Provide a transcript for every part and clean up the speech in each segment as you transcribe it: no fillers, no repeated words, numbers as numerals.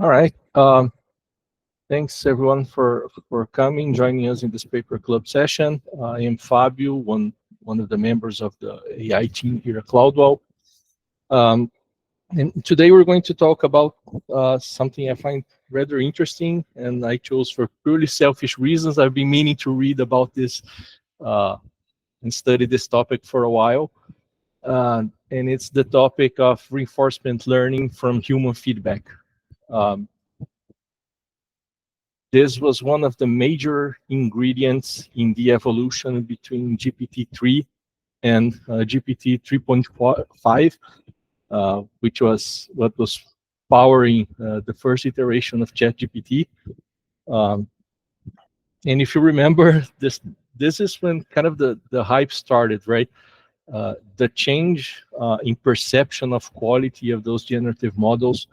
All right. Thanks everyone for coming, joining us in this paper club session. I am Fábio, one of the members of the AI team here at CloudWalk. And today we're going to talk about something I find rather interesting, and I chose for purely selfish reasons. I've been meaning to read about this and study this topic for a while. And it's the topic of reinforcement learning from human feedback. This was one of the major ingredients in the evolution between GPT-3 and GPT 3.5, which was what was powering the first iteration of ChatGPT. And if you remember, this is when kind of the hype started, right? The change in perception of quality of those generative models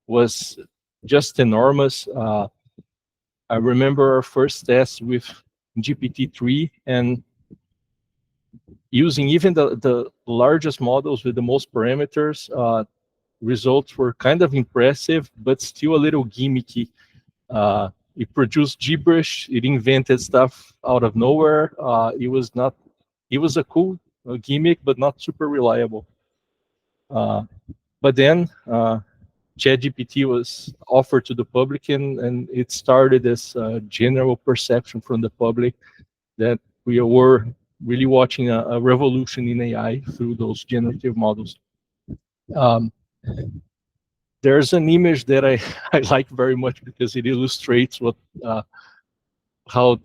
was just enormous. I remember our first test with GPT-3, and using even the largest models with the most parameters, results were kind of impressive, but still a little gimmicky. It produced gibberish. It invented stuff out of nowhere. It was a cool gimmick, but not super reliable. But then ChatGPT was offered to the public, and it started this general perception from the public that we were really watching a revolution in AI through those generative models. There's an image that I like very much because it illustrates what how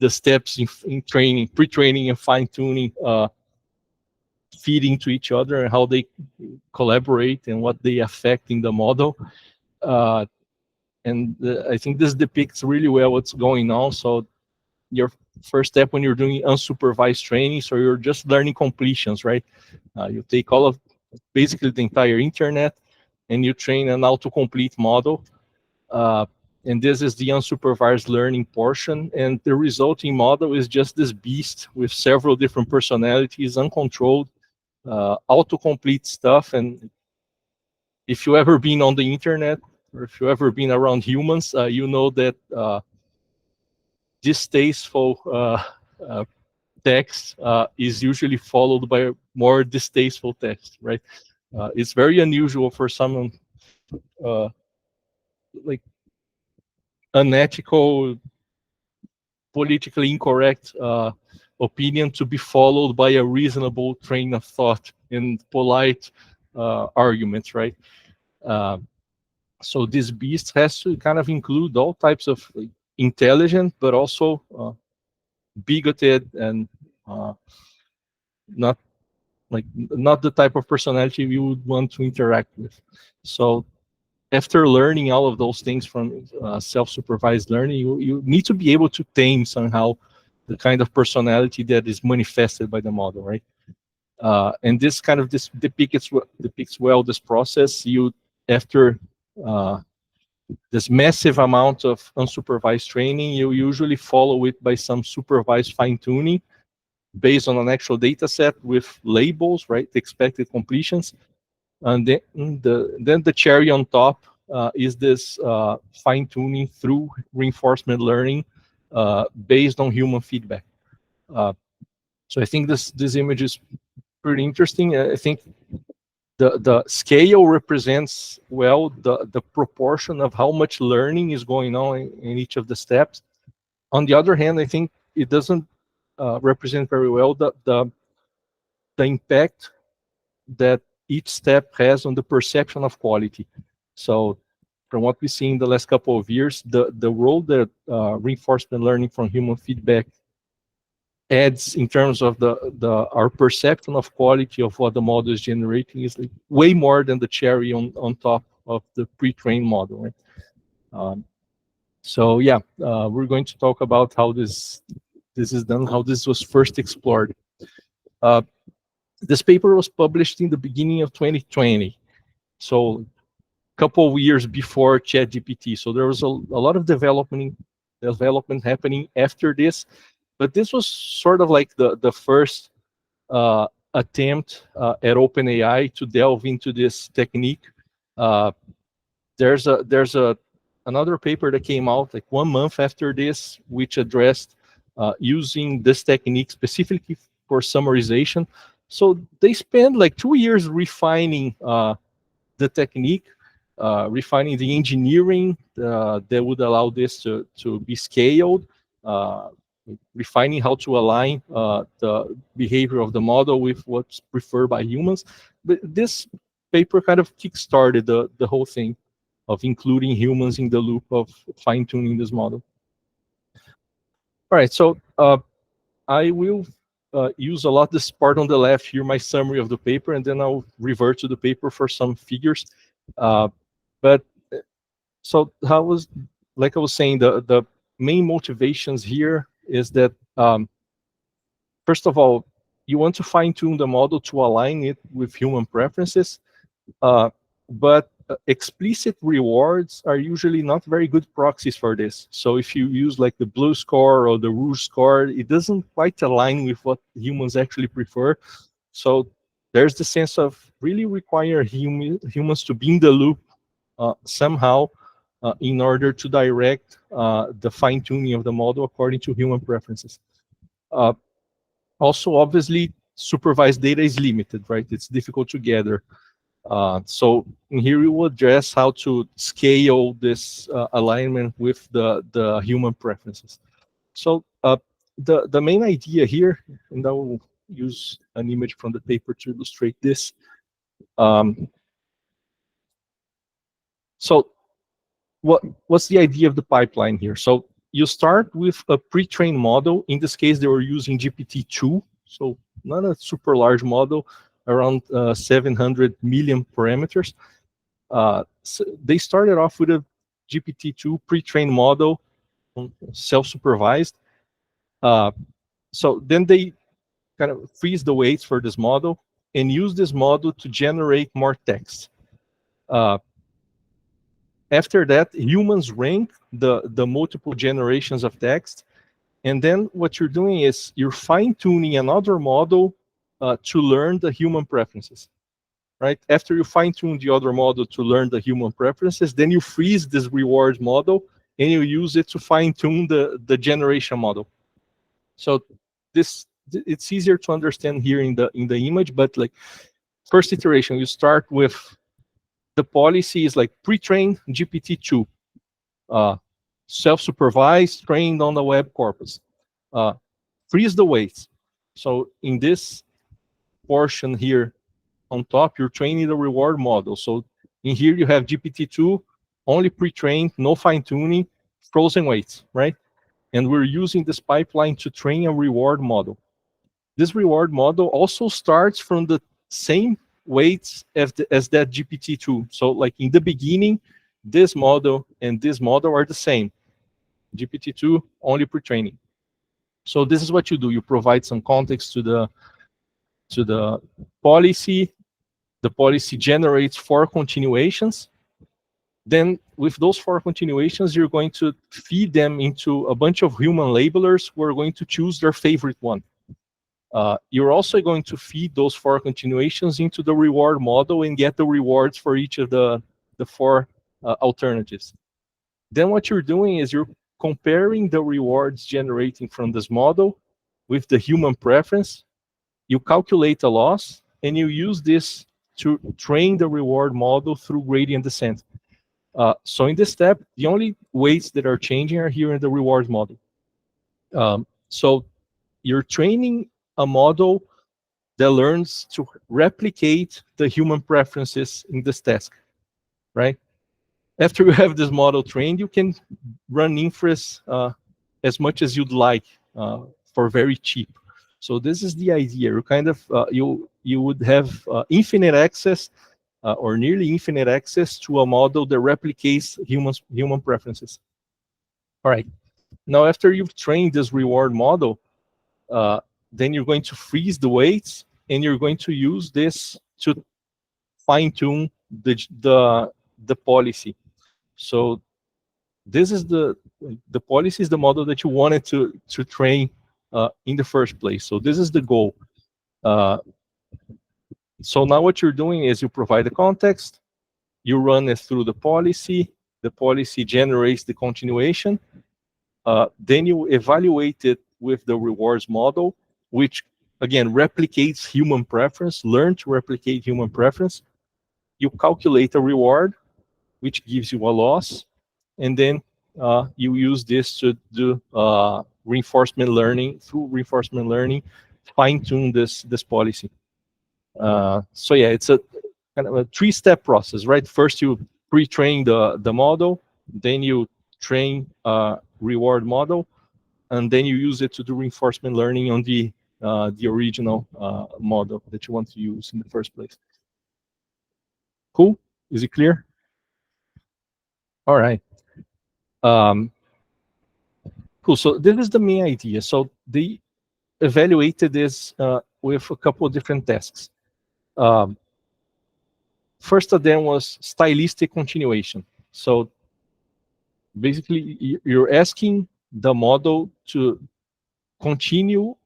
the steps in training, pre-training and fine-tuning feed into each other, and how they collaborate and what they affect in the model. And I think this depicts really well what's going on. So your first step when you're doing unsupervised training, so you're just learning completions, right? You take all of basically the entire internet and you train an autocomplete model. And this is the unsupervised learning portion. And the resulting model is just this beast with several different personalities, uncontrolled, autocomplete stuff. And if you ever been on the internet, or if you ever been around humans, you know that distasteful text is usually followed by more distasteful text, right? It's very unusual for someone like unethical, politically incorrect opinion to be followed by a reasonable train of thought and polite arguments, right? So this beast has to kind of include all types of intelligent, but also bigoted and not the type of personality we would want to interact with. So after learning all of those things from self-supervised learning, you need to be able to tame somehow the kind of personality that is manifested by the model, right? And this kind of depicts well this process. After this massive amount of unsupervised training, you usually follow it by some supervised fine-tuning based on an actual data set with labels, right? The expected completions. And then the cherry on top is this fine-tuning through reinforcement learning based on human feedback. So I think this image is pretty interesting. I think the scale represents well the proportion of how much learning is going on in each of the steps. On the other hand, I think it doesn't represent very well the impact that each step has on the perception of quality. So from what we see in the last couple of years, the role that reinforcement learning from human feedback adds in terms of our perception of quality of what the model is generating is like way more than the cherry on top of the pre-trained model, right? So yeah, we're going to talk about how this is done, how this was first explored. This paper was published in the beginning of 2020, so a couple of years before ChatGPT. So there was a lot of development happening after this, but this was sort of like the first attempt at OpenAI to delve into this technique. There's another paper that came out like 1 month after this, which addressed using this technique specifically for summarization. So they spent like 2 years refining the technique, refining the engineering that would allow this to be scaled, uh, refining how to align the behavior of the model with what's preferred by humans. But this paper kind of kickstarted the whole thing of including humans in the loop of fine-tuning this model. All right, so I will use a lot this part on the left here, my summary of the paper, and then I'll revert to the paper for some figures. But so like I was saying, the main motivations here is that first of all, you want to fine tune the model to align it with human preferences, but explicit rewards are usually not very good proxies for this. So if you use like the blue score or the rouge score, it doesn't quite align with what humans actually prefer. So there's the sense of really require humans to be in the loop somehow in order to direct the fine-tuning of the model according to human preferences. Also, obviously, supervised data is limited, right? It's difficult to gather. So here we will address how to scale this alignment with the human preferences. So the main idea here, and I will use an image from the paper to illustrate this. So what's the idea of the pipeline here? So you start with a pre-trained model. In this case, they were using GPT-2, so not a super large model, around 700 million parameters. So they started off with a GPT-2 pre-trained model, self-supervised. So then they kind of freeze the weights for this model and use this model to generate more text. After that, humans rank the multiple generations of text. And then what you're doing is you're fine-tuning another model to learn the human preferences, right? After you fine-tune the other model to learn the human preferences, then you freeze this reward model and you use it to fine-tune the generation model. So it's easier to understand here in the image, but like first iteration, you start with the policy is like pre-trained GPT-2, self-supervised, trained on the web corpus. Freeze the weights. So in this portion here on top, you're training the reward model. So in here you have GPT-2, only pre-trained, no fine-tuning, frozen weights, right? And we're using this pipeline to train a reward model. This reward model also starts from the same weights as that GPT-2. So like in the beginning, this model and this model are the same. GPT-2 only pre-training. So this is what you do. You provide some context to the policy. The policy generates 4 continuations. Then with those 4 continuations, you're going to feed them into a bunch of human labelers who are going to choose their favorite one. You're also going to feed those 4 continuations into the reward model and get the rewards for each of the 4 alternatives. Then what you're doing is you're comparing the rewards generating from this model with the human preference. You calculate a loss, and you use this to train the reward model through gradient descent. So in this step, the only weights that are changing are here in the reward model. So you're training a model that learns to replicate the human preferences in this task, right? After you have this model trained, you can run inference as much as you'd like for very cheap. So this is the idea. You kind of you would have infinite access or nearly infinite access to a model that replicates human preferences. All right. Now, after you've trained this reward model, then you're going to freeze the weights, and you're going to use this to fine-tune the policy. So this is the policy is the model that you wanted to train in the first place. So this is the goal. So now what you're doing is you provide the context, you run it through the policy generates the continuation, then you evaluate it with the rewards model, which again replicates human preference, learn to replicate human preference. You calculate a reward, which gives you a loss, and then you use this to do reinforcement learning. Through reinforcement learning, fine-tune this policy. So yeah, it's a kind of a three-step process, right? First, you pre-train the model, then you train a reward model, and then you use it to do reinforcement learning on the original model that you want to use in the first place. Cool? Is it clear? All right. Cool. So this is the main idea. So they evaluated this with a couple of different tasks. First of them was stylistic continuation. So basically, you're asking the model to continue.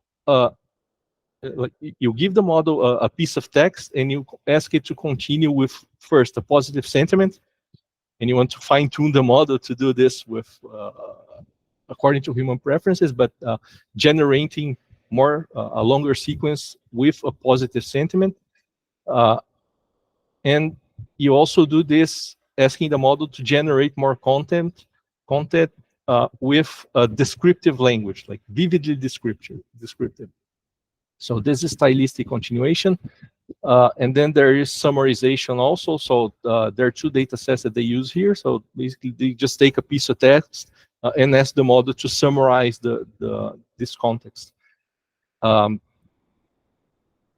Like you give the model a piece of text, and you ask it to continue with first a positive sentiment, and you want to fine-tune the model to do this with according to human preferences, but generating more a longer sequence with a positive sentiment. And you also do this asking the model to generate more content with a descriptive language, like vividly descriptive. So this is stylistic continuation. And then there is summarization also. So there are two data sets that they use here. So basically, they just take a piece of text and ask the model to summarize this context.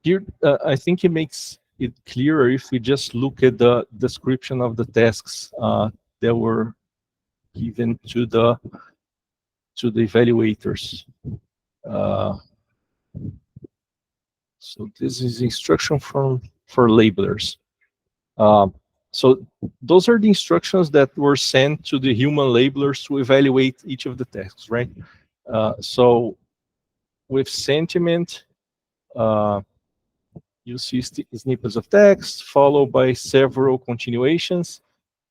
Here, I think it makes it clearer if we just look at the description of the tasks that were given to the evaluators. So this is instruction for labelers. So those are the instructions that were sent to the human labelers to evaluate each of the tasks, right? So with sentiment, you see snippets of text followed by several continuations,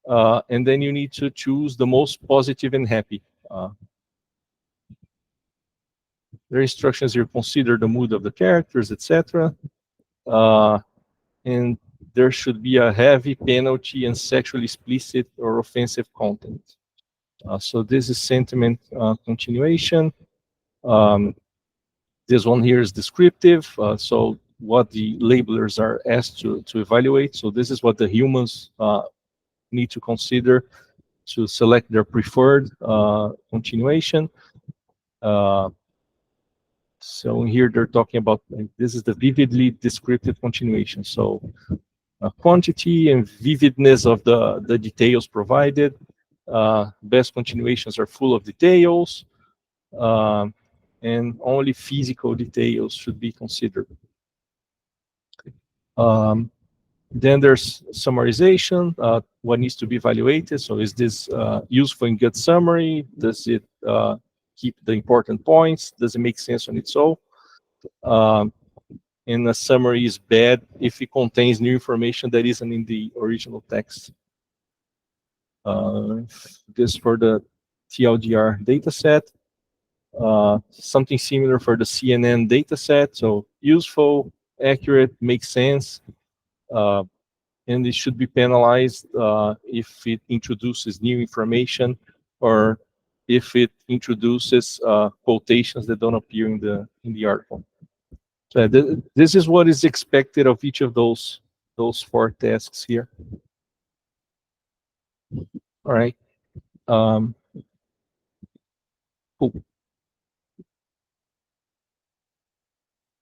and then you need to choose the most positive and happy. There are instructions here: consider the mood of the characters, etc. And there should be a heavy penalty and sexually explicit or offensive content. So this is sentiment continuation. This one here is descriptive. So what the labelers are asked to evaluate. So this is what the humans need to consider to select their preferred continuation. So here they're talking about, this is the vividly descriptive continuation. So quantity and vividness of the details provided. Best continuations are full of details, and only physical details should be considered. Then there's summarization, what needs to be evaluated. So is this useful in good summary? Does it keep the important points? Does it make sense on its own? And a summary is bad if it contains new information that isn't in the original text. This for the TLDR dataset. Something similar for the CNN dataset. So useful, accurate, makes sense, and it should be penalized if it introduces new information or if it introduces quotations that don't appear in the article. So this is what is expected of each of those 4 tasks here. All right. Cool.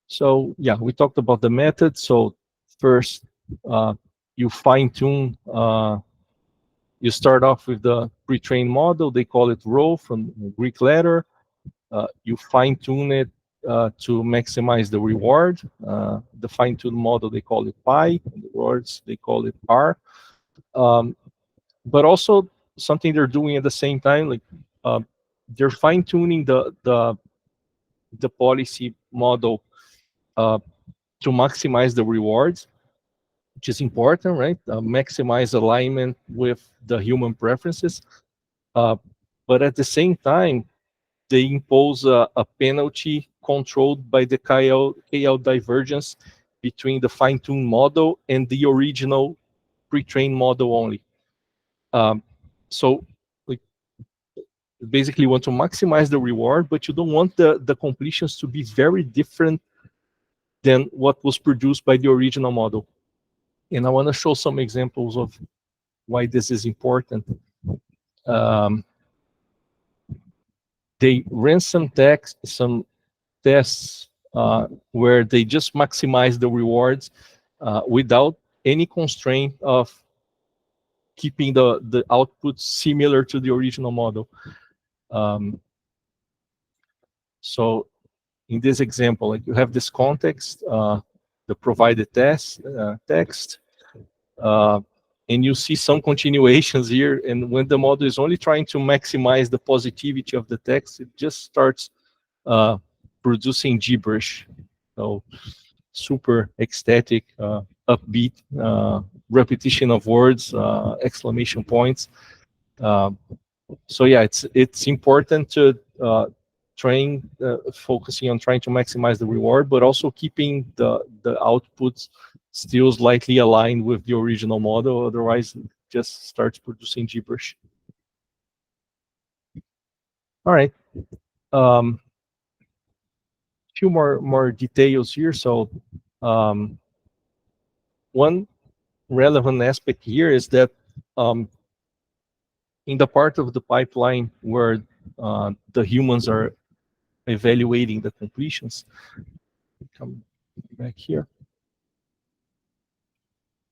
So yeah, we talked about the method. So first, you fine-tune. You start off with the pre-trained model. They call it rho from the Greek letter. You fine-tune it to maximize the reward. The fine-tuned model, they call it pi. And the rewards, they call it r. But also something they're doing at the same time, like they're fine-tuning the policy model to maximize the rewards. which is important, right? Maximize alignment with the human preferences. But at the same time, they impose a penalty controlled by the KL divergence between the fine-tuned model and the original pre-trained model only. So like, basically you want to maximize the reward, but you don't want the completions to be very different than what was produced by the original model. And I want to show some examples of why this is important. They ran some tests where they just maximize the rewards without any constraint of keeping the output similar to the original model. So in this example, like you have this context, the provided text, and you see some continuations here. And when the model is only trying to maximize the positivity of the text, it just starts producing gibberish. So super ecstatic, upbeat, repetition of words, exclamation points. So yeah, it's important to train, focusing on trying to maximize the reward, but also keeping the outputs still slightly aligned with the original model. Otherwise, it just starts producing gibberish. All right. Few more details here. So one relevant aspect here is that in the part of the pipeline where the humans are evaluating the completions, come back here.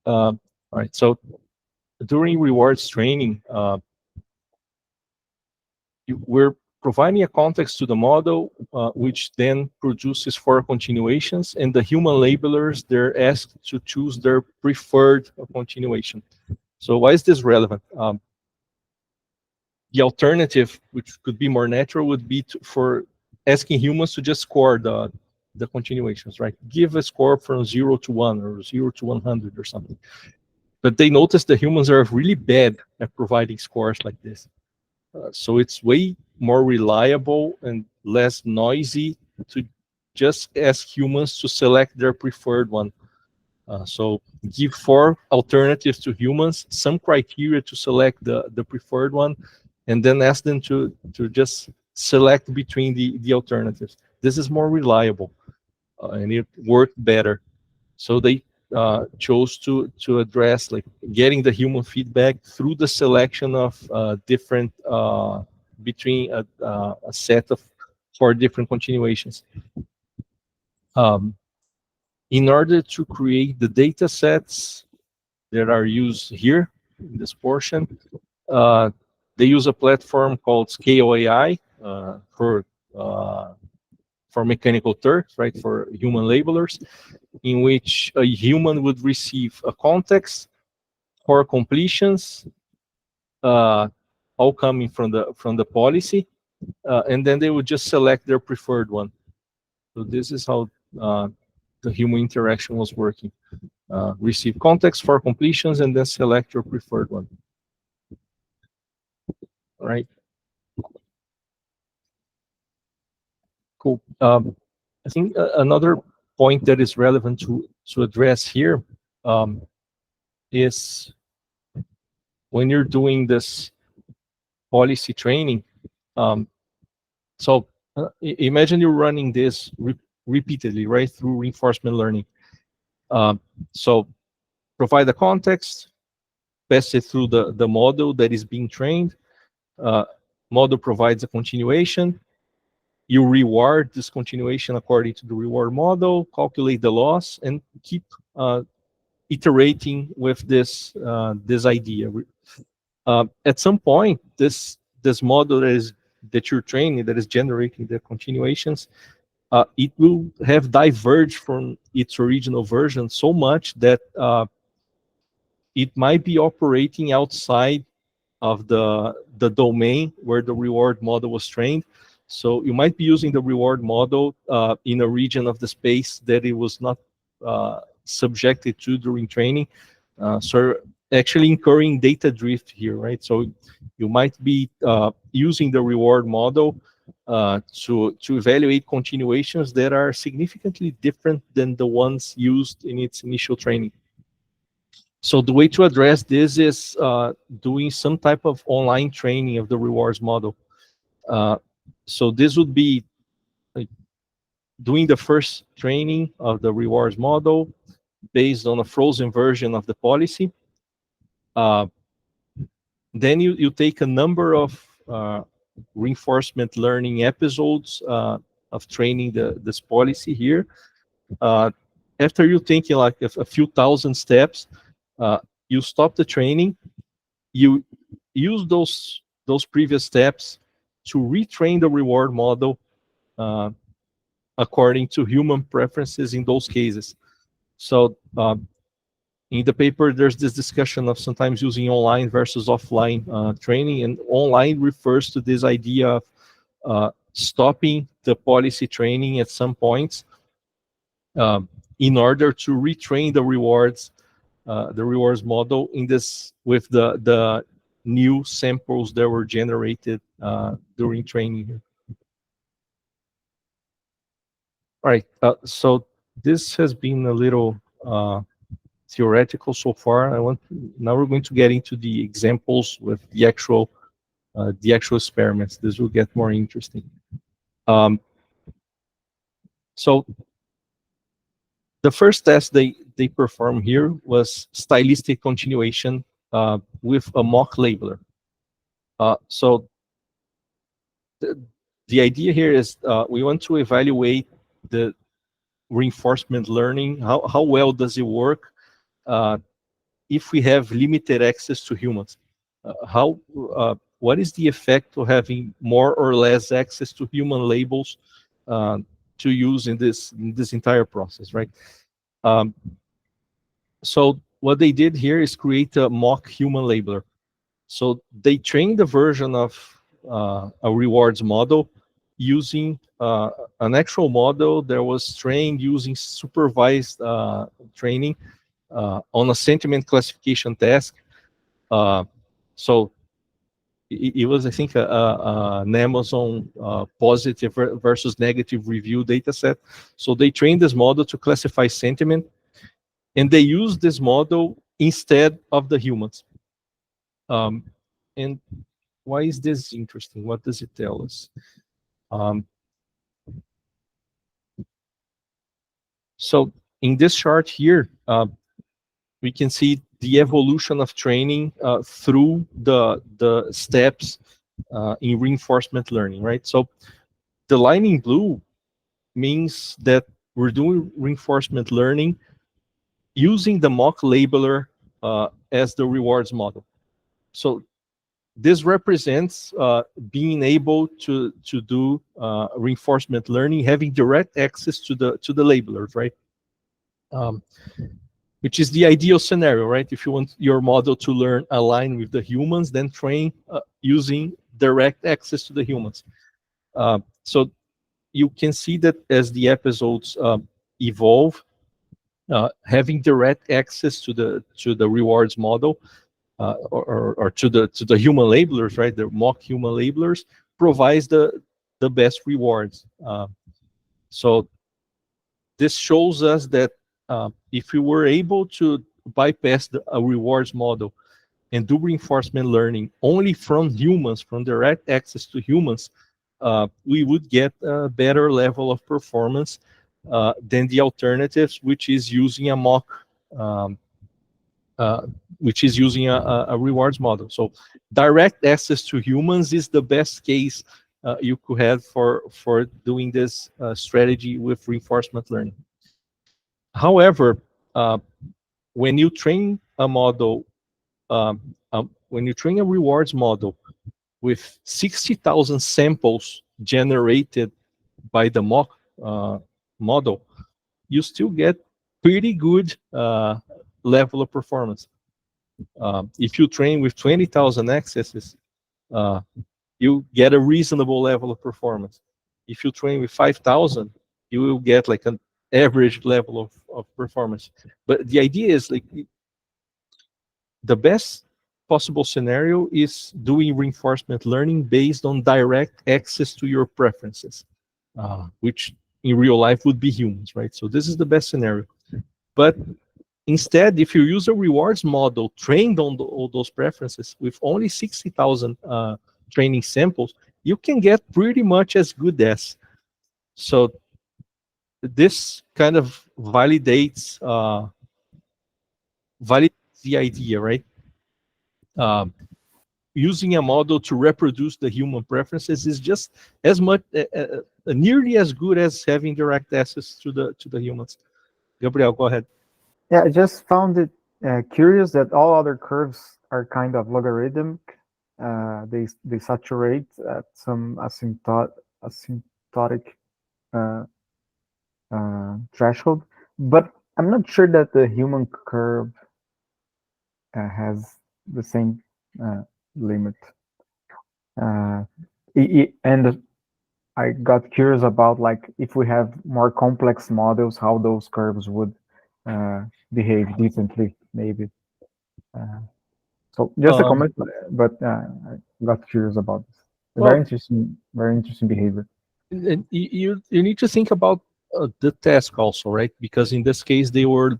All right, so during rewards training, we're providing a context to the model, which then produces 4 continuations, and the human labelers, they're asked to choose their preferred continuation. So why is this relevant? The alternative, which could be more natural, would be for asking humans to just score the continuations, right? Give a score from 0 to 1 or 0 to 100 or something. But they noticed that humans are really bad at providing scores like this. So it's way more reliable and less noisy to just ask humans to select their preferred one. So give 4 alternatives to humans, some criteria to select the preferred one, and then ask them to just select between the alternatives. This is more reliable, and it worked better. So they chose to address like getting the human feedback through the selection of different between a set of 4 different continuations. In order to create the data sets that are used here in this portion, they use a platform called Scale AI for mechanical Turks, right, for human labelers, in which a human would receive a context for completions, all coming from the policy, and then they would just select their preferred one. So this is how the human interaction was working. Receive context for completions and then select your preferred one. All right. Cool. I think another point that is relevant to address here is when you're doing this policy training. So imagine you're running this repeatedly, right, through reinforcement learning. So provide the context, pass it through the model that is being trained. Model provides a continuation. You reward this continuation according to the reward model, calculate the loss, and keep iterating with this idea. At some point, this model that you're training, that is generating the continuations, it will have diverged from its original version so much that it might be operating outside of the domain where the reward model was trained. So you might be using the reward model in a region of the space that it was not subjected to during training. So actually incurring data drift here, right? So you might be using the reward model to evaluate continuations that are significantly different than the ones used in its initial training. So the way to address this is doing some type of online training of the rewards model. So this would be like doing the first training of the rewards model based on a frozen version of the policy. Then you take a number of reinforcement learning episodes of training this policy here. After you thinking like a few thousand steps, you stop the training, you use those previous steps to retrain the reward model according to human preferences in those cases. So in the paper, there's this discussion of sometimes using online versus offline training, and online refers to this idea of stopping the policy training at some points in order to retrain the rewards model in this with the new samples that were generated during training here. All right, so this has been a little theoretical so far. Now we're going to get into the examples with the actual experiments. This will get more interesting. So the first test they performed here was stylistic continuation with a mock labeler. So the idea here is we want to evaluate the reinforcement learning. How well does it work if we have limited access to humans? What is the effect of having more or less access to human labels to use in this entire process, right? So what they did here is create a mock human labeler. So they trained a version of a rewards model using an actual model that was trained using supervised training on a sentiment classification task. So it was, I think, an Amazon positive versus negative review data set. So they trained this model to classify sentiment, and they used this model instead of the humans. And why is this interesting? What does it tell us? So in this chart here, we can see the evolution of training through the steps in reinforcement learning, right? So the line in blue means that we're doing reinforcement learning using the mock labeler as the rewards model. So this represents being able to do reinforcement learning, having direct access to the labelers, right? Which is the ideal scenario, right? If you want your model to learn align with the humans, then train using direct access to the humans. So you can see that as the episodes evolve, having direct access to the rewards model or to the human labelers, right? The mock human labelers provides the best rewards. So this shows us that if we were able to bypass a rewards model and do reinforcement learning only from humans, from direct access to humans, we would get a better level of performance than the alternatives, which is using a mock, which is using a rewards model. So direct access to humans is the best case you could have for doing this strategy with reinforcement learning. However, when you train a model, when you train a rewards model with 60,000 samples generated by the mock model, you still get pretty good level of performance. If you train with 20,000 accesses, you get a reasonable level of performance. If you train with 5,000, you will get like average level of performance. But the idea is like the best possible scenario is doing reinforcement learning based on direct access to your preferences, which in real life would be humans, right? So this is the best scenario. But instead, if you use a rewards model trained on all those preferences with only 60,000 training samples, you can get pretty much as good as. So this kind of validates the idea, right? Um, Using a model to reproduce the human preferences is just as much, nearly as good as having direct access to the humans. Gabriel, go ahead. Yeah, I just found it curious that all other curves are kind of logarithmic. They saturate at some asymptotic uh, threshold, but I'm not sure that the human curve has the same uh, limit. Uh, and I got curious about like if we have more complex models, how those curves would behave differently, maybe. Uh, so just a Um, comment, but I got curious about this. well, Very interesting behavior. and you need to think about the task also, right? Because in this case, they were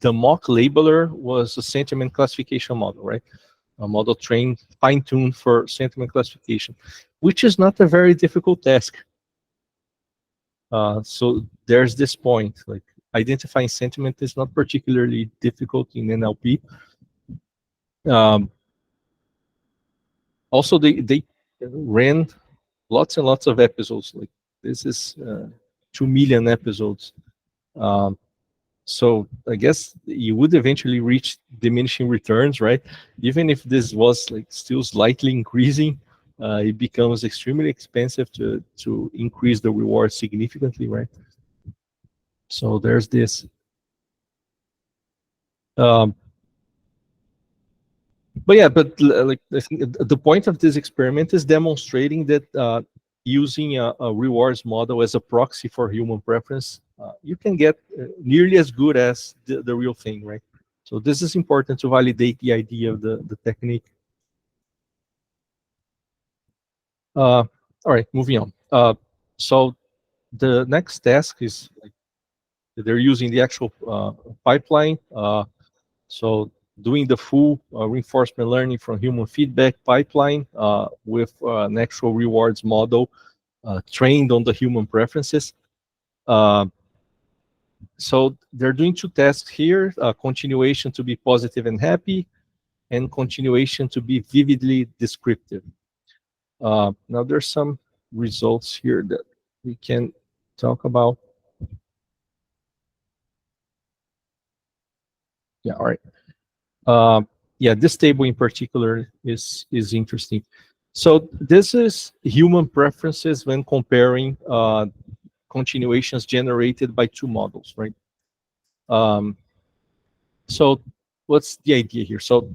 the mock labeler was a sentiment classification model, right? A model trained, fine-tuned for sentiment classification, which is not a very difficult task. So there's this point, like identifying sentiment is not particularly difficult in NLP. Um, Also, they ran lots and lots of episodes. Like this is 2 million episodes. Um, so I guess you would eventually reach diminishing returns, right? Even if this was like still slightly increasing, it becomes extremely expensive to increase the reward significantly, right? So there's this. Um, but yeah, but like I think the point of this experiment is demonstrating that using a rewards model as a proxy for human preference, you can get nearly as good as the real thing, right? So this is important to validate the idea of the technique. All right, moving on. So the next task is like, they're using the actual pipeline. So doing the full reinforcement learning from human feedback pipeline with an actual rewards model trained on the human preferences. Uh, so they're doing two tasks here, continuation to be positive and happy, and continuation to be vividly descriptive. Now there's some results here that we can talk about. Yeah, all right. Yeah, this table in particular is interesting. So this is human preferences when comparing continuations generated by two models, right? Um, so what's the idea here? So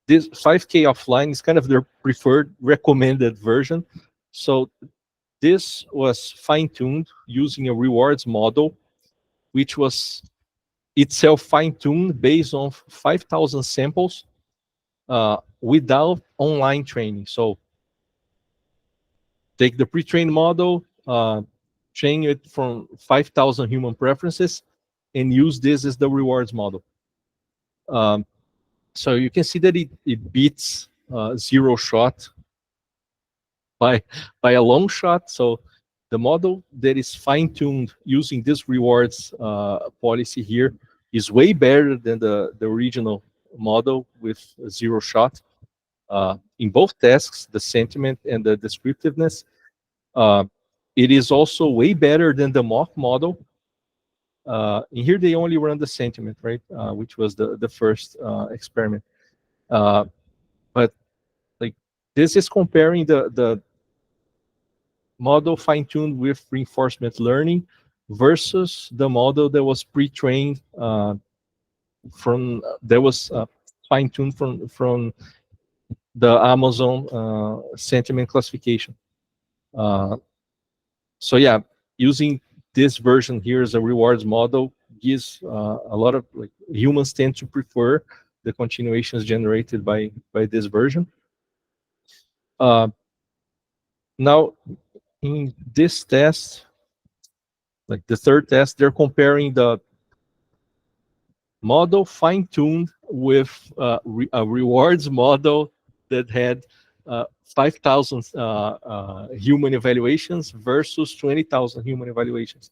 this 5K offline is kind of their preferred recommended version. So this was fine-tuned using a rewards model, which was itself fine-tuned based on 5,000 samples without online training. So take the pre-trained model, train it from 5,000 human preferences, and use this as the rewards model. Um, so you can see that it beats zero shot by a long shot. So the model that is fine-tuned using this rewards policy here is way better than the original model with zero shot. In both tasks, the sentiment and the descriptiveness. Uh, it is also way better than the mock model. And here they only run the sentiment, right? Which was the first experiment. But like this is comparing the model fine-tuned with reinforcement learning versus the model that was pre-trained from that was fine-tuned from the Amazon sentiment classification. So yeah, using this version here as a rewards model gives a lot of, like, humans tend to prefer the continuations generated by this version. Now, in this test, like the third test, they're comparing the model fine-tuned with a rewards model that had 5,000 human evaluations versus 20,000 human evaluations.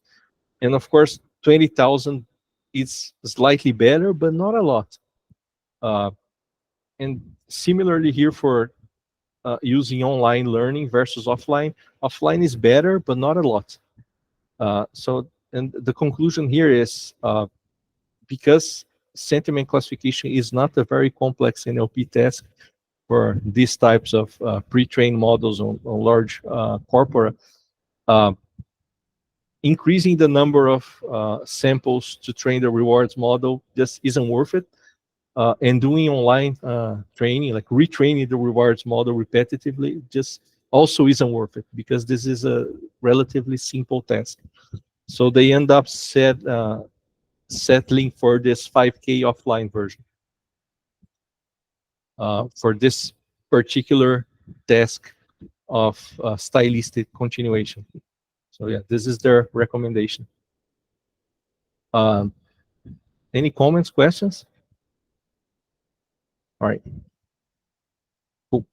And of course, 20,000 is slightly better, but not a lot. And similarly here for using online learning versus offline. Offline is better, but not a lot. And the conclusion here is because sentiment classification is not a very complex NLP task for these types of pre-trained models on large corpora, increasing the number of samples to train the rewards model just isn't worth it. And doing online training, like retraining the rewards model repetitively, just also isn't worth it, because this is a relatively simple task. So they end up settling for this 5K offline version for this particular task of stylistic continuation. So yeah, this is their recommendation. Any comments, questions? All right. Cool.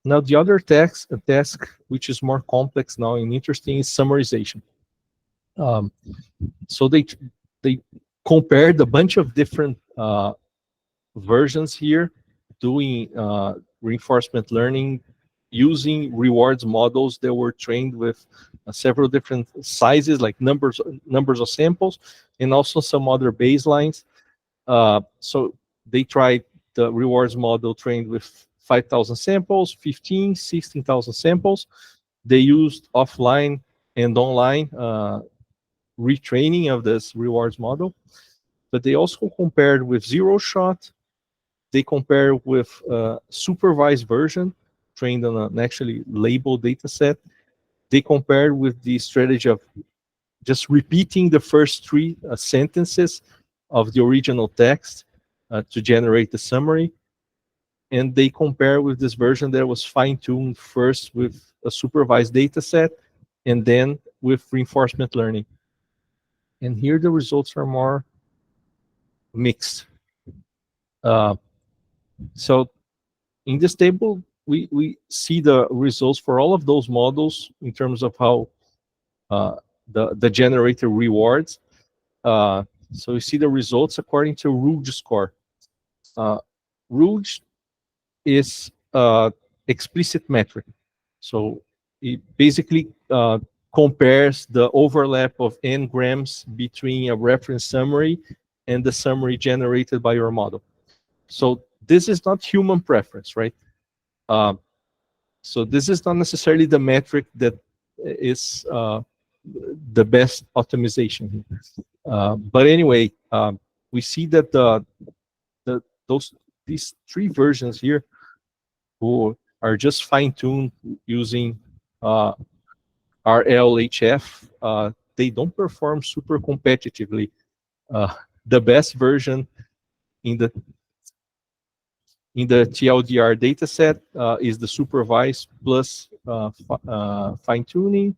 Now the other task which is more complex now and interesting is summarization. So they compared a bunch of different versions here, doing reinforcement learning using rewards models that were trained with several different sizes, like numbers of samples, and also some other baselines. So they tried the rewards model trained with 5,000 samples, 15, 16,000 samples. They used offline and online retraining of this rewards model, but they also compared with zero shot. They compare with supervised version trained on an actually labeled data set. They compared with the strategy of just repeating the first three sentences of the original text to generate the summary. And they compare with this version that was fine-tuned first with a supervised data set and then with reinforcement learning. And here the results are more mixed. So in this table, we see the results for all of those models in terms of how the generator rewards. So you see the results according to Rouge score. Rouge is explicit metric. So it basically compares the overlap of n grams between a reference summary and the summary generated by your model. So this is not human preference, right? So this is not necessarily the metric that is the best optimization. But anyway, we see that these three versions here, who are just fine-tuned using RLHF, they don't perform super competitively. The best version in the TLDR dataset is the supervised plus fine-tuning.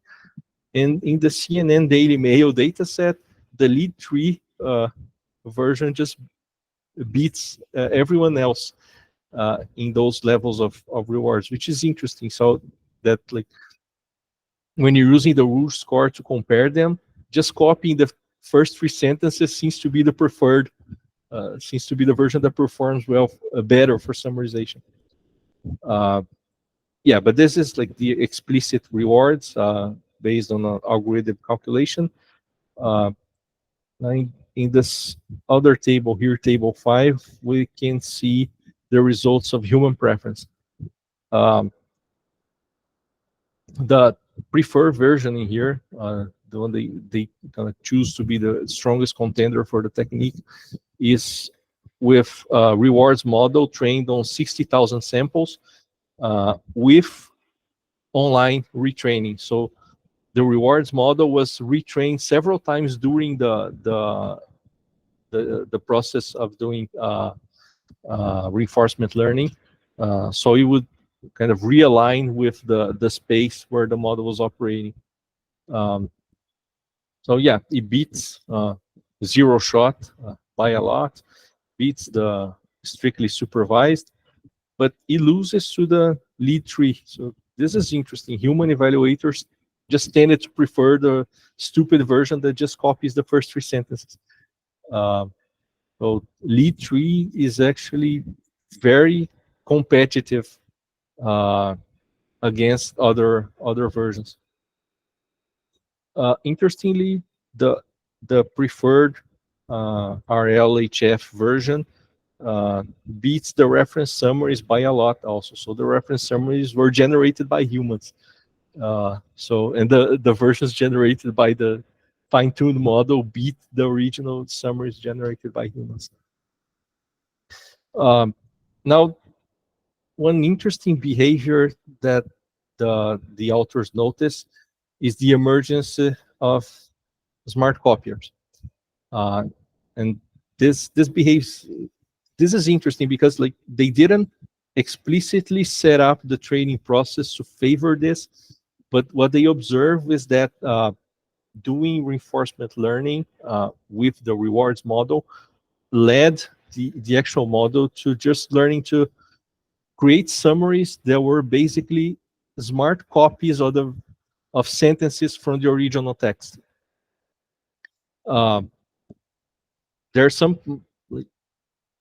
And in the CNN Daily Mail dataset, the lead 3 version just beats everyone else in those levels of rewards, which is interesting. So that, like, when you're using the Rouge score to compare them, just copying the first 3 sentences seems to be the preferred, seems to be the version that performs well, better for summarization. Yeah, but this is like the explicit rewards based on an algorithm calculation. In this other table here, table 5, we can see the results of human preference. The preferred version in here, the one they kind of choose to be the strongest contender for the technique, is with rewards model trained on 60,000 samples with online retraining. So the rewards model was retrained several times during the process of doing reinforcement learning. So it would kind of realign with the space where the model was operating. So yeah, it beats zero shot by a lot, beats the strictly supervised, but it loses to the lead tree. So this is interesting. Human evaluators just tended to prefer the stupid version that just copies the first three sentences. So lead tree is actually very competitive against other versions. Interestingly, the preferred RLHF version beats the reference summaries by a lot also. So the reference summaries were generated by humans. And the versions generated by the fine-tuned model beat the original summaries generated by humans. Now, one interesting behavior that the authors notice is the emergence of smart copiers. And this is interesting because like they didn't explicitly set up the training process to favor this, but what they observe is that doing reinforcement learning with the rewards model led the actual model to just learning to create summaries that were basically smart copies of sentences from the original text. There are some like,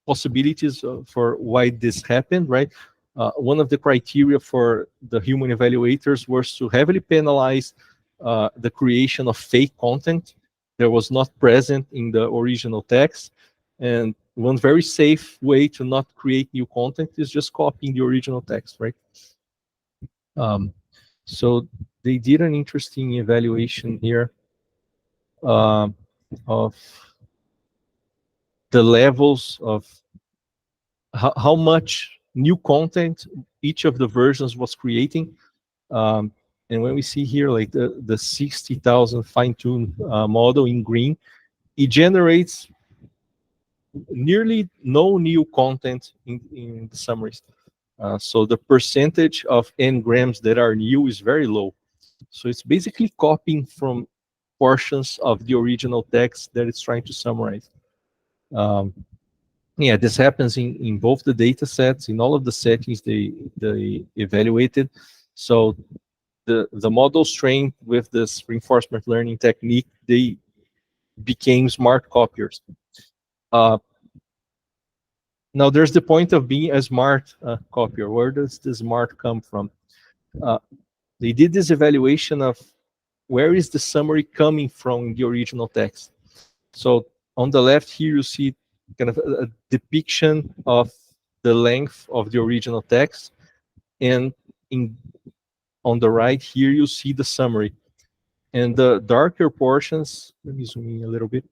possibilities for why this happened, right? One of the criteria for the human evaluators was to heavily penalize the creation of fake content that was not present in the original text. And one very safe way to not create new content is just copying the original text, right? So they did an interesting evaluation here of the levels of how much new content each of the versions was creating. And when we see here, like the 60,000 fine-tuned model in green, it generates nearly no new content in the summaries. So the percentage of n-grams that are new is very low. So it's basically copying from portions of the original text that it's trying to summarize. Yeah, this happens in both the data sets, in all of the settings they evaluated. So the models trained with this reinforcement learning technique, they became smart copiers. Now there's the point of being a smart copier. Where does the smart come from? They did this evaluation of where is the summary coming from in the original text. So on the left here, you see kind of a depiction of the length of the original text. And on the right here, you see the summary. And the darker portions, let me zoom in a little bit.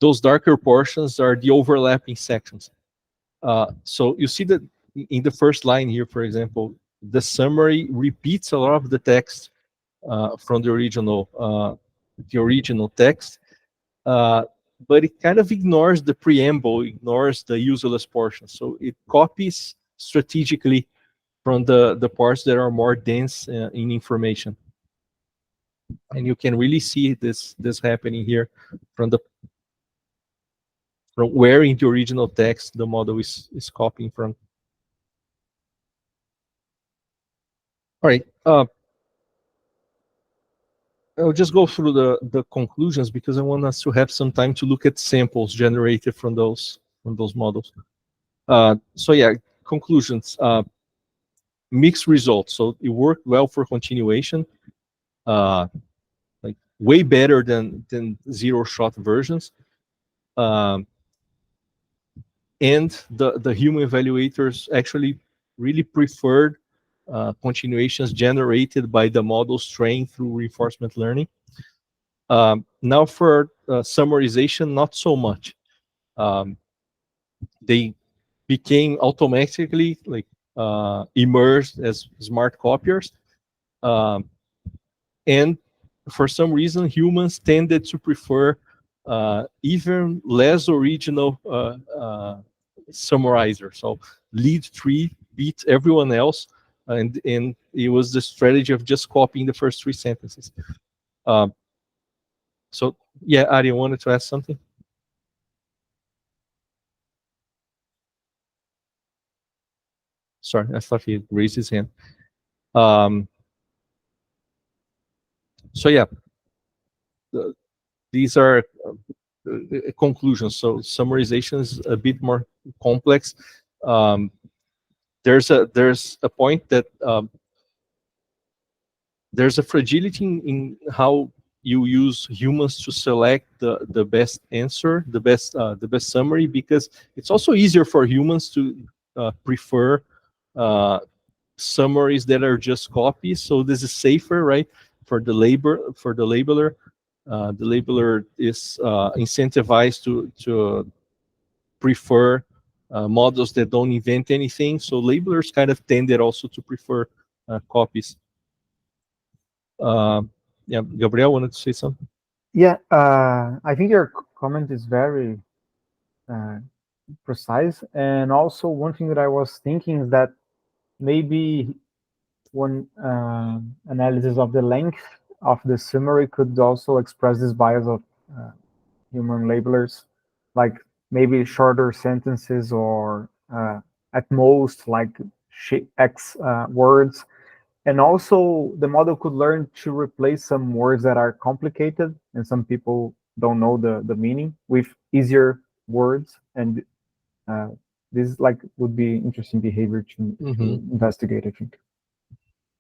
Those darker portions are the overlapping sections. So you see that in the first line here, for example, the summary repeats a lot of the text from the original text, but it kind of ignores the preamble, ignores the useless portion. So it copies strategically from the parts that are more dense in information. And you can really see this happening here from where in the original text the model is copying from. All right. I'll just go through the conclusions because I want us to have some time to look at samples generated from those models. So yeah, conclusions. Mixed results. So it worked well for continuation, like way better than zero-shot versions. And the human evaluators actually really preferred continuations generated by the models trained through reinforcement learning. Now for summarization, not so much. They became automatically like immersed as smart copiers. and for some reason, humans tended to prefer even less original summarizer. So lead 3 beat everyone else, and it was the strategy of just copying the first 3 sentences. So yeah, Ari, you wanted to ask something? Sorry, I thought he raised his hand. So yeah, these are conclusions. So summarization is a bit more complex. There's a point that there's a fragility in how you use humans to select the best answer, the best summary, because it's also easier for humans to prefer summaries that are just copies. So this is safer, right? For the labeler, the labeler is incentivized to prefer models that don't invent anything. So labelers kind of tended also to prefer copies. Yeah, Gabriel wanted to say something. Yeah, I think your comment is very precise. And also, one thing that I was thinking is that maybe one analysis of the length of the summary could also express this bias of human labelers, like maybe shorter sentences or at most like X words. And also, the model could learn to replace some words that are complicated and some people don't know the meaning with easier words. And this like would be interesting behavior to investigate, I think.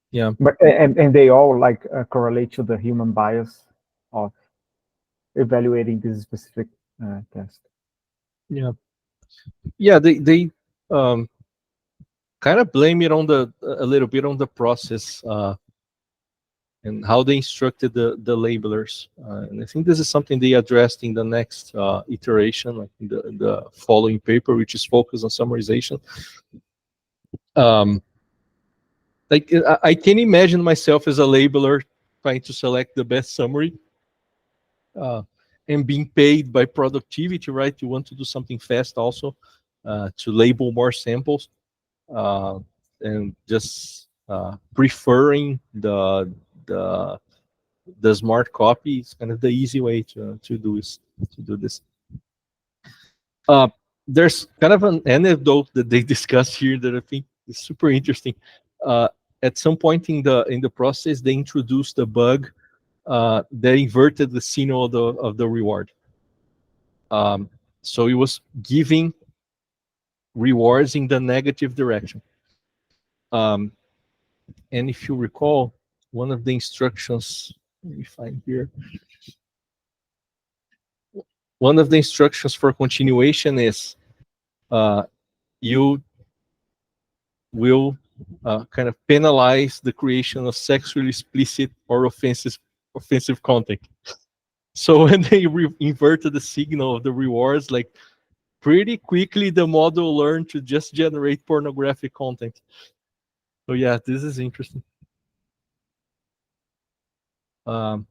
Yeah. But and they all like correlate to the human bias of evaluating this specific test. Yeah. Yeah, they kind of blame it on a little bit on the process and how they instructed the labelers. And I think this is something they addressed in the next iteration, like in the following paper, which is focused on summarization. Like I can imagine myself as a labeler trying to select the best summary and being paid by productivity, right? You want to do something fast also to label more samples and just preferring the smart copy is kind of the easy way to do this. There's kind of an anecdote that they discuss here that I think is super interesting. At some point in the process, they introduced a bug that inverted the signal of the reward. So it was giving rewards in the negative direction. And if you recall, one of the instructions, let me find here. One of the instructions for continuation is you will kind of penalize the creation of sexually explicit or offensive content. So when they inverted the signal of the rewards, like pretty quickly the model learned to just generate pornographic content. So yeah, this is interesting. All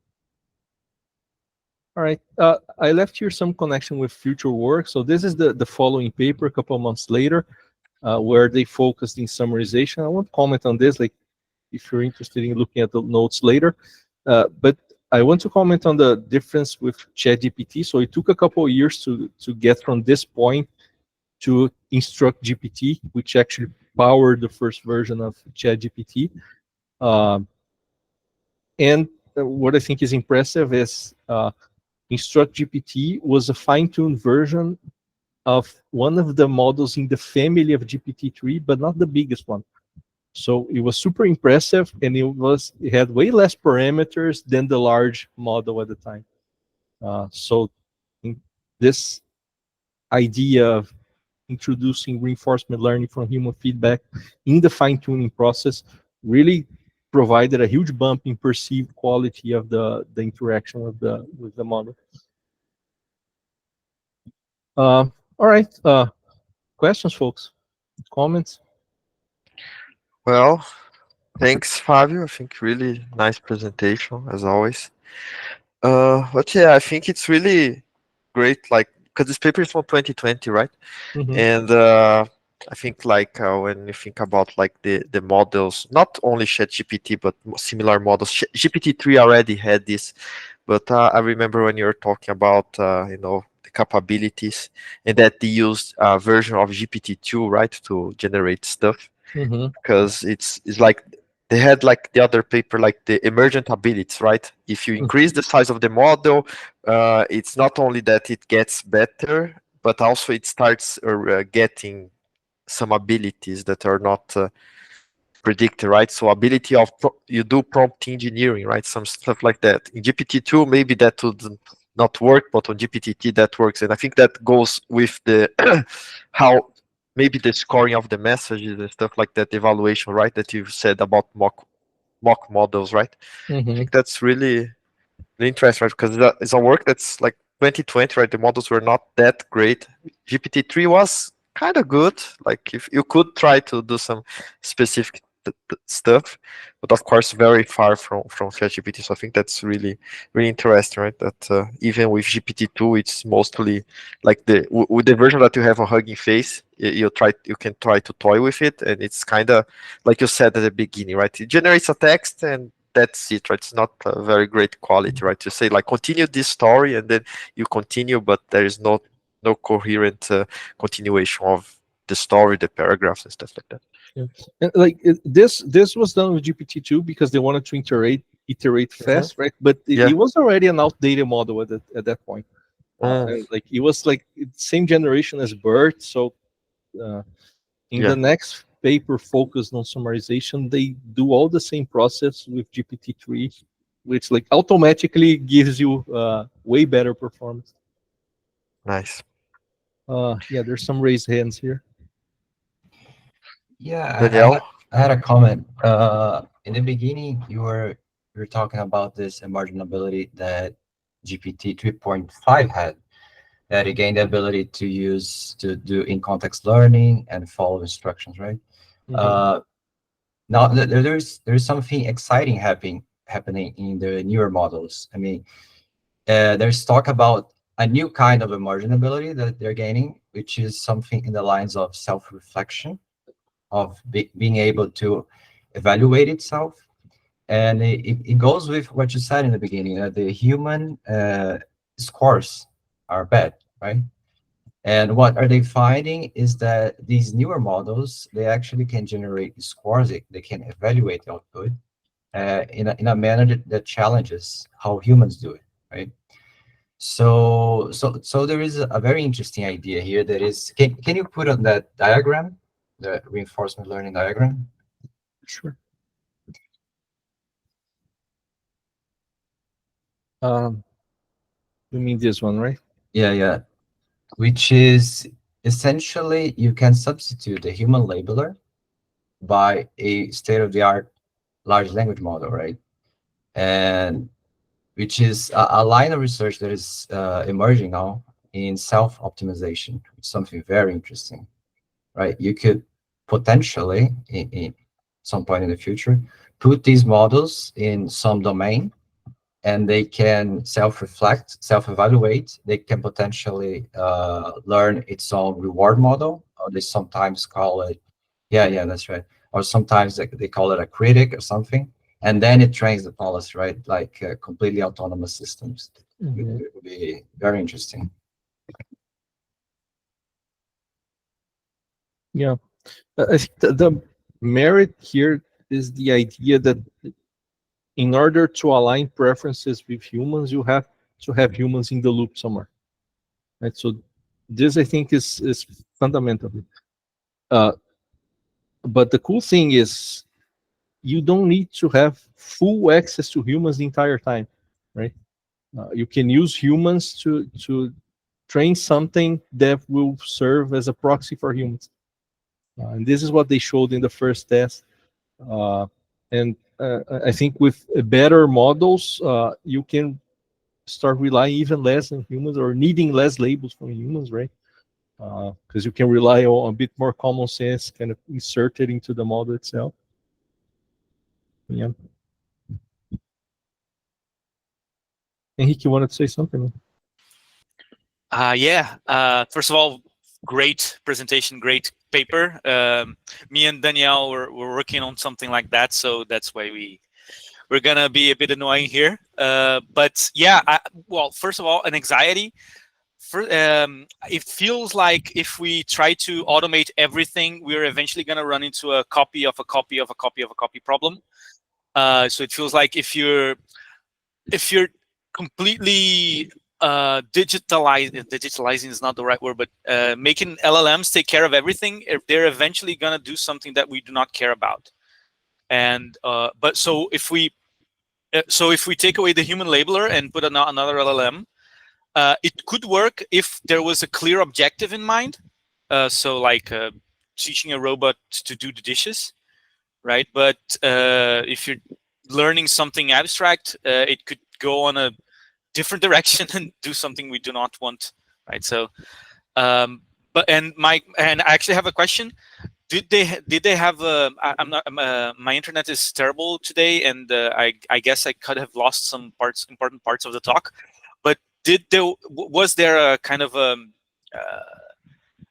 right, I left here some connection with future work. So this is the following paper a couple of months later, where they focused in summarization. I won't comment on this, like if you're interested in looking at the notes later. But I want to comment on the difference with ChatGPT. So it took a couple of years to get from this point to Instruct GPT, which actually powered the first version of ChatGPT. And what I think is impressive is Instruct GPT was a fine-tuned version of one of the models in the family of GPT-3, but not the biggest one. So it was super impressive, and it had way less parameters than the large model at the time. So this idea of introducing reinforcement learning from human feedback in the fine-tuning process really provided a huge bump in perceived quality of the interaction with the model. All right, questions, folks? Comments? Well, Thanks, Fábio. I think really nice presentation as always. But yeah, I think it's really great, like because this paper is from 2020, right? Mm-hmm. And I think like when you think about like the models, not only ChatGPT but similar models, GPT-3 already had this, but I remember when you were talking about the capabilities and that they used a version of GPT-2, right, to generate stuff Mm-hmm. because it's like they had like the other paper like the emergent abilities, right? If you increase the size of the model, it's not only that it gets better but also it starts getting some abilities that are not predicted, right? So ability of you do prompt engineering, right? Some stuff like that. In GPT-2 maybe that would not work, but on GPT that works, and I think that goes with the how maybe the scoring of the messages and stuff like that, evaluation, right? That you said about mock models, right? I Mm-hmm. think that's really interesting, right? Because it's a work that's like 2020, right? The models were not that great. GPT-3 was kind of good. Like if you could try to do some specific stuff, but of course very far from ChatGPT. So I think that's really interesting, right? That even with GPT-2, it's mostly like with the version that you have on Hugging Face, you can try to toy with it, and it's kind of like you said at the beginning, right? It generates a text and that's it, right? It's not a very great quality, right? To say like continue this story and then you continue, but there is no coherent continuation of the story, the paragraphs and stuff like that. Yeah. And like this was done with GPT-2 because they wanted to iterate Hmm. fast, right? But it Yeah. was already an outdated model at that point. Mm, And like it was like same generation as BERT. So uh, in the yeah. next paper focused on summarization, they do all the same process with GPT-3, which like automatically gives you way better performance. Nice. Yeah, there's some raised hands here. Yeah, Danielle. I had a comment. In the beginning, you were talking about this emergent ability that GPT 3.5 had, that it gained the ability to do in context learning and follow instructions, right? Hmm. Uh, Now there's something exciting happening in the newer models. I mean, there's talk about a new kind of emergent ability that they're gaining, which is something in the lines of self-reflection, of being able to evaluate itself. And it goes with what you said in the beginning, that the human scores are bad, right? And what are they finding is that these newer models, they actually can generate scores, they can evaluate output in a manner that challenges how humans do it, right? So there is a very interesting idea here that is, can you put on that diagram, the reinforcement learning diagram? Sure. Um, you mean this one, right? Yeah, yeah. Which is essentially you can substitute a human labeler by a state-of-the-art large language model, right? And which is a line of research that is emerging now in self-optimization, something very interesting, right? You could potentially, in some point in the future, put these models in some domain and they can self-reflect, self-evaluate. They can potentially learn its own reward model, or they sometimes call it, yeah, yeah, that's right. Or sometimes they call it a critic or something. And then it trains the policy, right? Like completely autonomous systems. Hmm. It would be very interesting. Yeah. I think the merit here is the idea that in order to align preferences with humans, you have to have humans in the loop somewhere, right? So this I think is fundamental. Uh, but the cool thing is you don't need to have full access to humans the entire time, right? You can use humans to train something that will serve as a proxy for humans, and this is what they showed in the first test. And I think with better models, you can start relying even less on humans or needing less labels from humans, right? Because you can rely on a bit more common sense kind of inserted into the model itself. Yeah. Henrique, you wanted to say something? Yeah. First of all, great presentation, great paper. Me and Danielle were working on something like that, so that's why we're gonna be a bit annoying here. But yeah, well, first of all, an anxiety. It feels like if we try to automate everything, we're eventually gonna run into a copy of a copy of a copy of a copy problem. So it feels like if you're completely digitalizing is not the right word, but making LLMs take care of everything, they're eventually going to do something that we do not care about. And but so if we take away the human labeler and put another LLM, it could work if there was a clear objective in mind. So like teaching a robot to do the dishes, right? But if you're learning something abstract, it could go on a different direction and do something we do not want, right? So but and I actually have a question. Did they have I'm not my internet is terrible today, and I guess I could have lost some important parts of the talk, but was there a kind of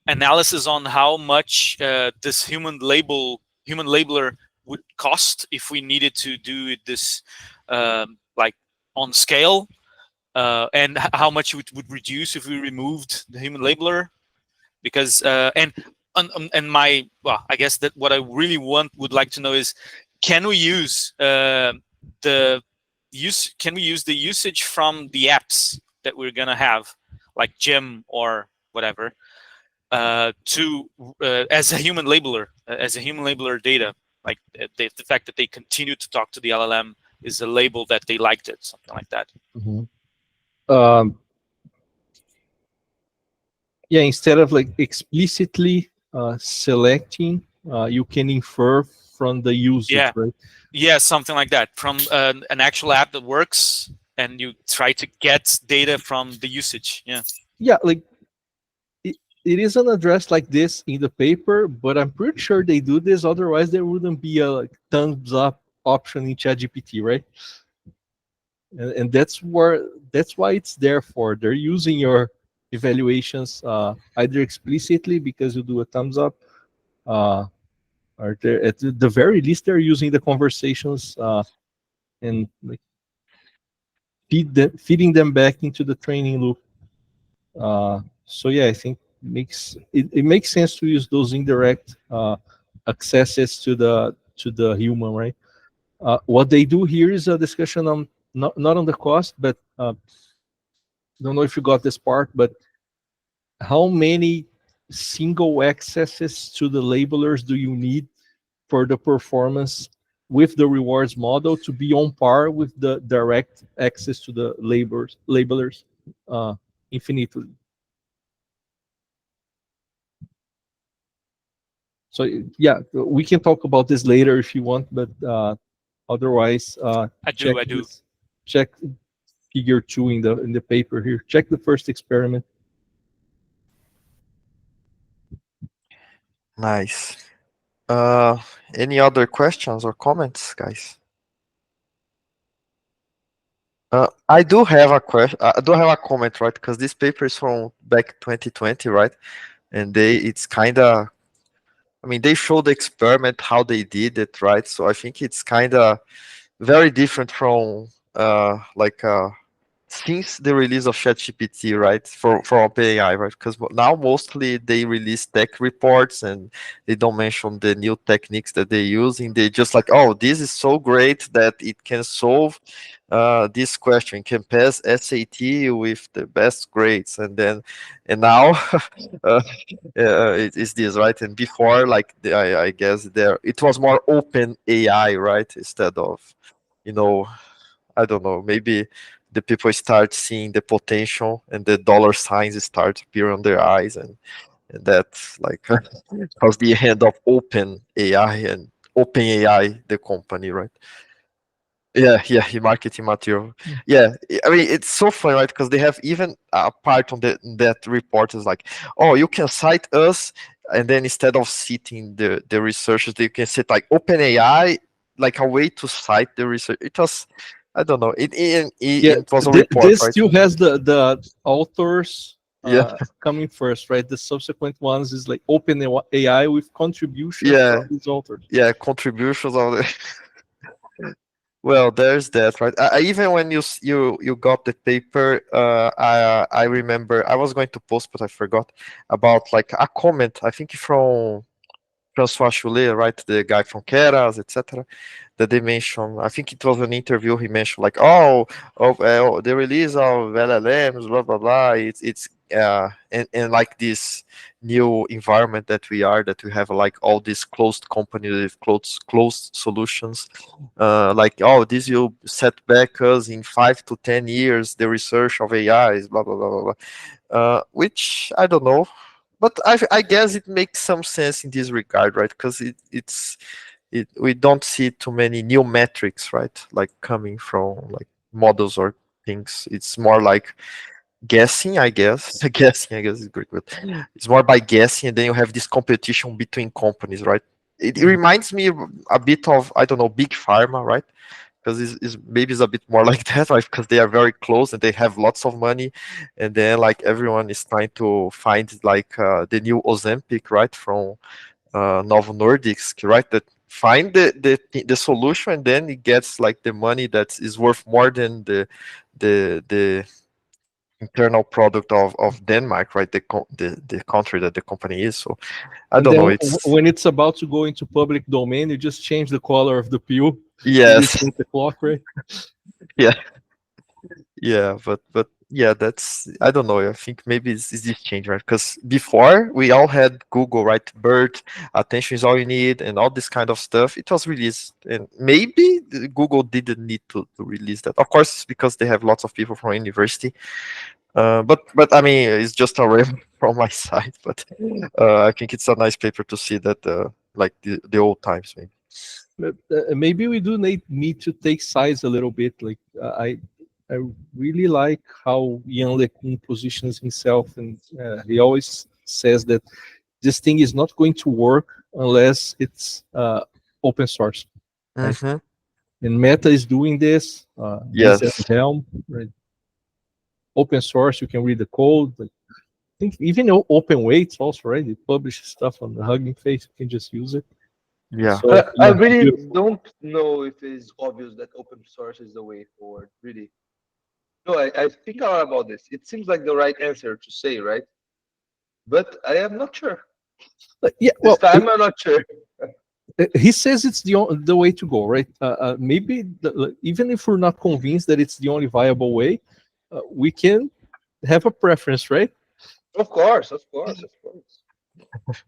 analysis on how much this human labeler would cost if we needed to do this like on scale, and how much it would reduce if we removed the human labeler? Because and my, well, I guess that what I really would like to know is, can we use the usage from the apps that we're gonna have, like Gem or whatever, to as a human labeler data, like the fact that they continue to talk to the LLM is a label that they liked it, something like that. Yeah, instead of like explicitly selecting, you can infer from the usage, right? Yeah, something like that, from an actual app that works, and you try to get data from the usage. Yeah, like it isn't addressed like this in the paper, but I'm pretty sure they do this. Otherwise, there wouldn't be a like, thumbs up option in ChatGPT, right? And that's why it's there for. They're using your evaluations either explicitly because you do a thumbs up, or at the very least they're using the conversations and like feeding them back into the training loop. So yeah, I think it makes sense to use those indirect accesses to the human, right? What they do here is a discussion on not on the cost, but don't know if you got this part, but how many single accesses to the labelers do you need for the performance with the rewards model to be on par with the direct access to the labelers infinitely? So yeah, we can talk about this later if you want, but otherwise, I do. Check figure 2 in the paper here. Check the first experiment. Nice. Any other questions or comments, guys? I do have a question. I do have a comment, right? Because this paper is from back 2020, right? And it's kind of, I mean, they showed the experiment how they did it, right? So I think it's kind of very different from since the release of ChatGPT, right, for OpenAI, right? Because now mostly they release tech reports and they don't mention the new techniques that they're using. They just like, oh, this is so great that it can solve this question, can pass SAT with the best grades, and now it's this, right? And before, like I guess it was more open AI, right, instead of, I don't know, maybe the people start seeing the potential and the dollar signs start appearing on their eyes, and that's like cause the end of open AI and open AI, the company, right? Yeah, marketing material. Yeah, I mean, it's so funny, right? Because they have even a part on that report is like, oh, you can cite us, and then instead of citing the researchers, they can cite like OpenAI like a way to cite the research. It was, I don't know. Yeah, It was a report, this right? still has the authors Yeah, coming first, right? The subsequent ones is like OpenAI with contributions yeah, from these authors. yeah. Contributions of the. Well, there's that, right? Even when you got the paper, I remember I was going to post, but I forgot about like a comment. I think from François Choulet, right, the guy from Keras, etc. That they mentioned. I think it was an interview. He mentioned like, the release of LLMs, blah blah blah. And like this new environment that we have like all these closed companies with closed solutions. Like, oh, this will set back us in 5 to 10 years the research of AIs, blah blah blah blah blah. Which I don't know, but I guess it makes some sense in this regard, right? Because we don't see too many new metrics, right? Like coming from like models or things. It's more like guessing, I guess. Guessing, I guess is great, but it's more by guessing, and then you have this competition between companies, right? It reminds me a bit of, I don't know, big pharma, right? Because maybe it's a bit more like that, right? Because they are very close and they have lots of money, and then like everyone is trying to find like the new Ozempic, right, from Novo Nordisk, right? That find the solution, and then it gets like the money that is worth more than the internal product of Denmark, right? The country that the company is. So I And don't know. then It's when it's about to go into public domain, you just change the color of the pill to yes, reset the clock, right? yeah, yeah, but yeah, that's, I don't know. I think maybe it's this change, right? Because before we all had Google, right? BERT, attention is all you need, and all this kind of stuff. It was released, and maybe Google didn't need to release that. Of course, it's because they have lots of people from university. But I mean, it's just a rem from my side. But I think it's a nice paper to see that like the old times, maybe. But, maybe we do need to take sides a little bit. Like I really like how Jan LeCun positions himself, and he always says that this thing is not going to work unless it's open source. Right? Mm-hmm. And Meta is doing this. This at Yes. Helm, right? Open source. You can read the code. Like, I think even open weights also, right? They publish stuff on the Hugging Face. You can just use it. Yeah. So I yeah, really beautiful. don't know if it's obvious that open source is the way forward. Really, no. I think a lot about this. It seems like the right answer to say, right? But I am not sure. Yeah, This well, time I'm not sure. he says it's the way to go, right? Maybe even if we're not convinced that it's the only viable way, we can have a preference, right? Of course, of course, of course.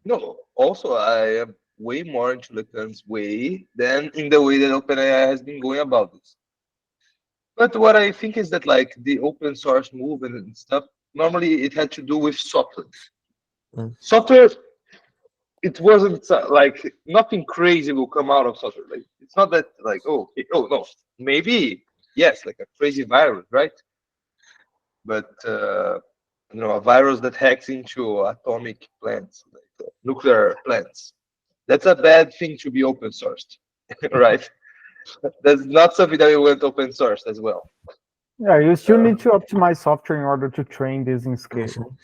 No. Also, I am way more into Lacan's way than in the way that OpenAI has been going about this. But what I think is that like the open source movement and stuff, normally it had to do with software. Mm. Software, it wasn't like nothing crazy will come out of software. Like it's not that like oh no, maybe yes, like a crazy virus, right? But a virus that hacks into atomic plants, like nuclear plants. That's a bad thing to be open sourced, right? That's not something that we want open source as well. Yeah, you still Uh, need to optimize software in order to train this in scale.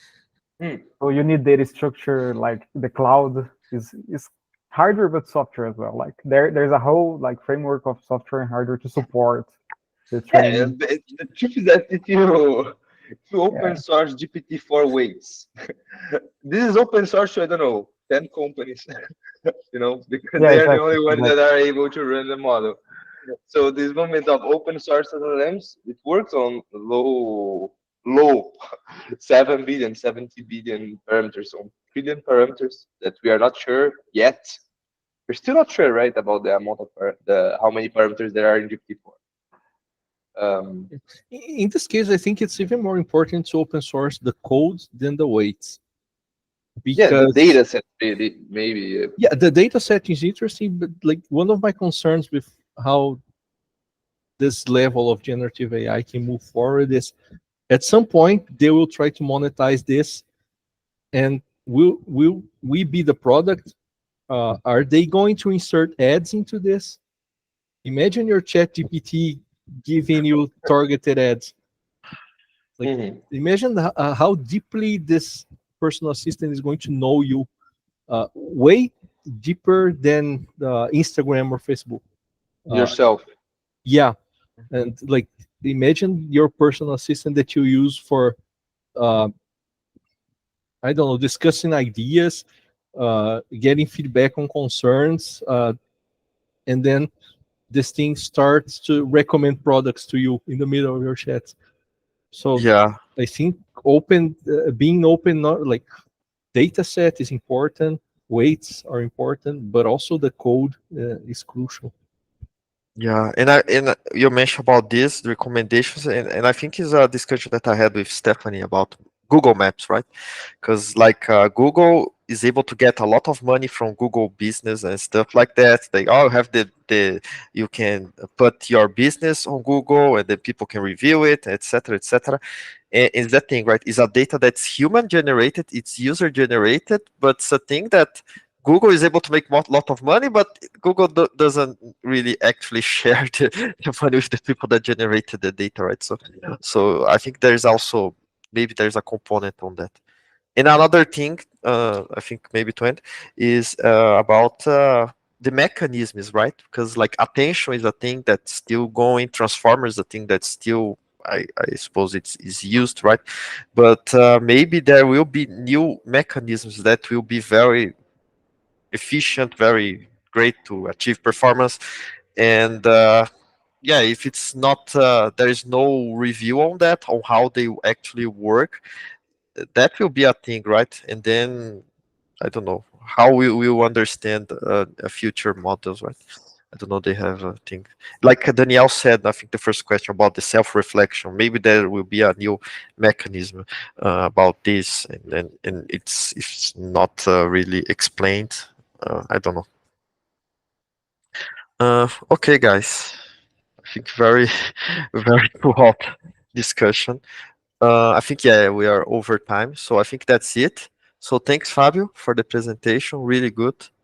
hmm. So you need data structure, like the cloud is hardware but software as well. Like there's a whole like framework of software and hardware to support the Yeah, training. the truth is that if you Yeah, open source GPT-4 weights, this is open source to, I don't know, 10 companies, because yeah, they are the only exactly, ones that exactly. are able to run the model. So this moment of open source LLMs, it works on low 7 billion, 70 billion parameters, on trillion parameters that we are not sure yet. We're still not sure, right, about the amount of how many parameters there are in GPT-4. In this case, I think it's even more important to open source the code than the weights, Yeah, the because data set really maybe. yeah, the data set is interesting, but like one of my concerns with how this level of generative AI can move forward is at some point they will try to monetize this, and will we be the product? Are they going to insert ads into this? Imagine your ChatGPT giving you targeted ads. Like, imagine how deeply this personal assistant is going to know you, way deeper than Instagram or Facebook. Yourself. Yeah, and like imagine your personal assistant that you use for uh, I don't know, discussing ideas, getting feedback on concerns, and then this thing starts to recommend products to you in the middle of your chats. So Yeah, I think being open, not like data set is important, weights are important, but also the code is crucial. yeah, and you mentioned about this, the recommendations, and I think it's a discussion that I had with Stephanie about Google Maps, right? Because like Google is able to get a lot of money from Google Business and stuff like that. They all have the you can put your business on Google and then people can review it, etc., etc. And is that thing, right? Is a data that's human generated, it's user generated, but it's a thing that Google is able to make a lot of money, but Google doesn't really actually share the money with the people that generated the data, right? So I think there's also maybe there's a component on that. And another thing, I think maybe to end is about the mechanisms, right? Because like attention is a thing that's still going, transformer is a thing that's still, I suppose it's is used, right? But maybe there will be new mechanisms that will be very efficient, very great to achieve performance. And yeah, if it's not, there is no review on that, on how they actually work, that will be a thing, right? And then I don't know how we will understand future models, right? I don't know. They have a thing like Danielle said. I think the first question about the self-reflection. Maybe there will be a new mechanism about this, and it's not really explained. I don't know. Okay, guys. I think very very hot discussion. I think yeah, we are over time, so I think that's it. So thanks, Fabio, for the presentation. Really good.